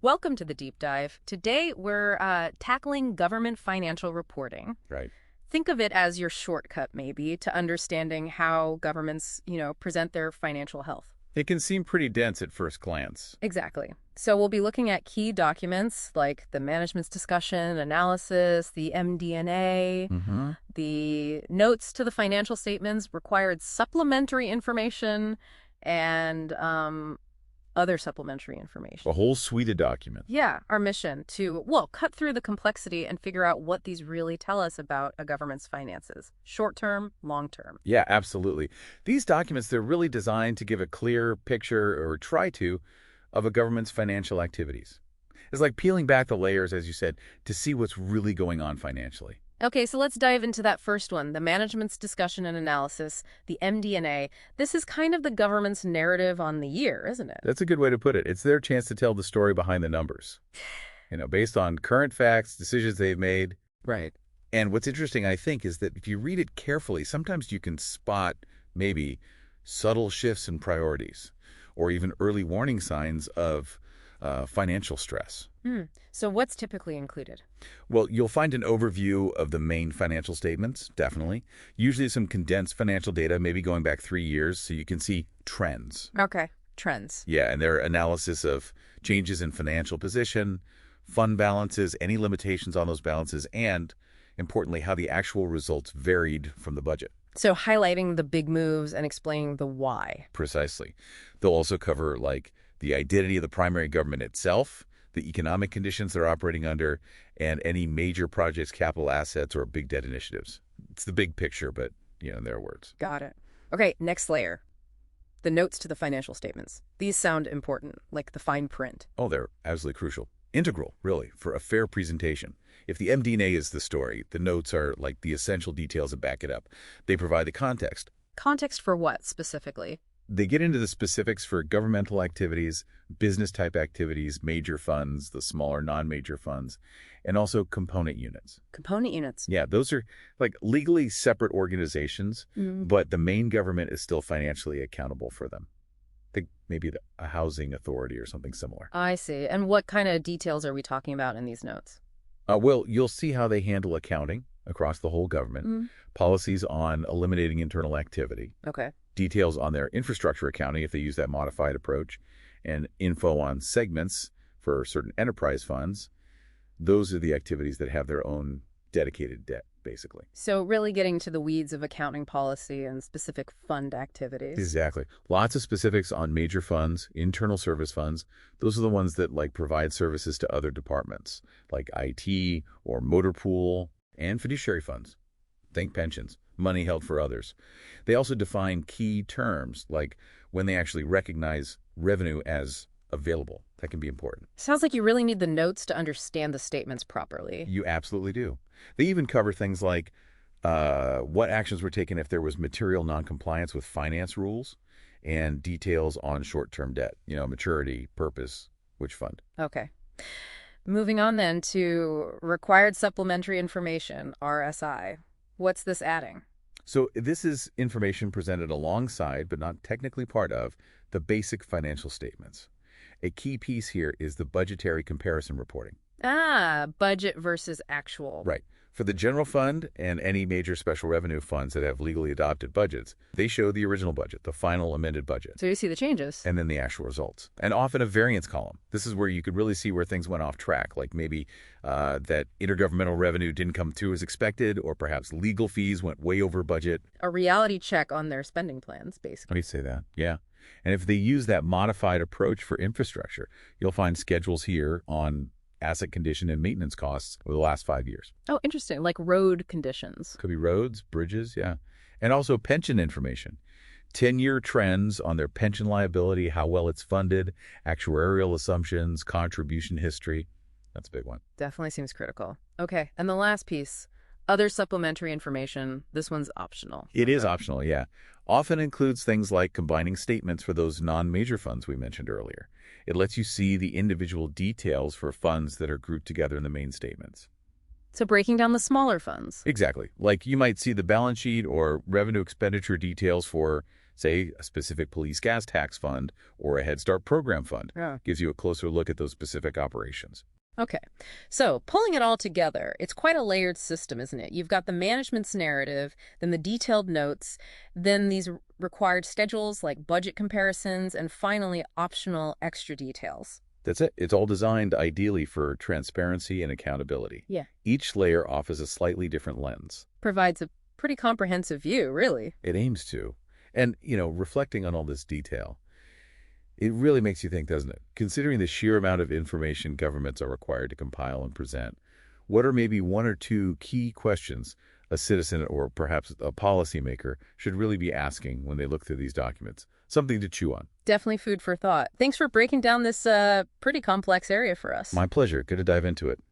Welcome to the deep dive. Today we're tackling government financial reporting. Right. Think of it as your shortcut, maybe, to understanding how governments, present their financial health. It can seem pretty dense at first glance. Exactly. So we'll be looking at key documents like the management's discussion, analysis, the MD&A, Mm-hmm. the notes to the financial statements, required supplementary information, and other supplementary information. A whole suite of documents. Yeah, our mission to, well, cut through the complexity and figure out what these really tell us about a government's finances, short term, long term. Yeah, absolutely. These documents, they're really designed to give a clear picture, or try to, of a government's financial activities. It's like peeling back the layers, as you said, to see what's really going on financially. Okay, so let's dive into that first one, the management's discussion and analysis, the MD&A. This is kind of the government's narrative on the year, isn't it? That's a good way to put it. It's their chance to tell the story behind the numbers, based on current facts, decisions they've made. Right. And what's interesting, I think, is that if you read it carefully, sometimes you can spot maybe subtle shifts in priorities or even early warning signs of financial stress. So what's typically included? Well, you'll find an overview of the main financial statements, definitely. Usually some condensed financial data, maybe going back 3 years, so you can see trends. Okay, trends. Yeah, and their analysis of changes in financial position, fund balances, any limitations on those balances, and, importantly, how the actual results varied from the budget. So highlighting the big moves and explaining the why. Precisely. They'll also cover, like, the identity of the primary government itself, the economic conditions they're operating under, and any major projects, capital assets, or big debt initiatives. It's the big picture, but, in their words. Got it. Okay, next layer. The notes to the financial statements. These sound important, like the fine print. Oh, they're absolutely crucial. Integral, really, for a fair presentation. If the MD&A is the story, the notes are like the essential details that back it up. They provide the context. Context for what, specifically? They get into the specifics for governmental activities, business-type activities, major funds, the smaller non-major funds, and also component units. Component units. Yeah, those are like legally separate organizations, but the main government is still financially accountable for them. Think maybe a housing authority or something similar. I see. And what kind of details are we talking about in these notes? Well, you'll see how they handle accounting across the whole government, policies on eliminating internal activity. Okay. Details on their infrastructure accounting if they use that modified approach, and info on segments for certain enterprise funds. Those are the activities that have their own dedicated debt, basically. So really getting to the weeds of accounting policy and specific fund activities. Exactly. Lots of specifics on major funds, internal service funds. Those are the ones that provide services to other departments, like IT or motor pool, and fiduciary funds. Think pensions. Money held for others. They also define key terms, like when they actually recognize revenue as available. That can be important. Sounds like you really need the notes to understand the statements properly. You absolutely do. They even cover things like what actions were taken if there was material noncompliance with finance rules, and details on short-term debt, maturity, purpose, which fund. Okay. Moving on then to required supplementary information, RSI. What's this adding? So this is information presented alongside, but not technically part of, the basic financial statements. A key piece here is the budgetary comparison reporting. Budget versus actual. Right. For the general fund and any major special revenue funds that have legally adopted budgets, they show the original budget, the final amended budget. So you see the changes. And then the actual results. And often a variance column. This is where you could really see where things went off track, like maybe that intergovernmental revenue didn't come through as expected, or perhaps legal fees went way over budget. A reality check on their spending plans, basically. Let me say that, yeah. And if they use that modified approach for infrastructure, you'll find schedules here on asset condition and maintenance costs over the last 5 years. Oh, interesting. Like road conditions. Could be roads, bridges, yeah. And also pension information. 10-year trends on their pension liability, how well it's funded, actuarial assumptions, contribution history. That's a big one. Definitely seems critical. Okay, and the last piece, other supplementary information. This one's optional. It is optional, yeah. Often includes things like combining statements for those non-major funds we mentioned earlier. It lets you see the individual details for funds that are grouped together in the main statements. So breaking down the smaller funds. Exactly. Like you might see the balance sheet or revenue expenditure details for, Say, a specific police gas tax fund or a Head Start program fund. Yeah. Gives you a closer look at those specific operations. Okay. So pulling it all together, it's quite a layered system, isn't it? You've got the management's narrative, then the detailed notes, then these required schedules like budget comparisons, and finally optional extra details. That's it. It's all designed ideally for transparency and accountability. Yeah. Each layer offers a slightly different lens. Provides a pretty comprehensive view, really. It aims to. And, reflecting on all this detail, it really makes you think, doesn't it? Considering the sheer amount of information governments are required to compile and present, what are maybe one or two key questions a citizen or perhaps a policymaker should really be asking when they look through these documents? Something to chew on. Definitely food for thought. Thanks for breaking down this pretty complex area for us. My pleasure. Good to dive into it.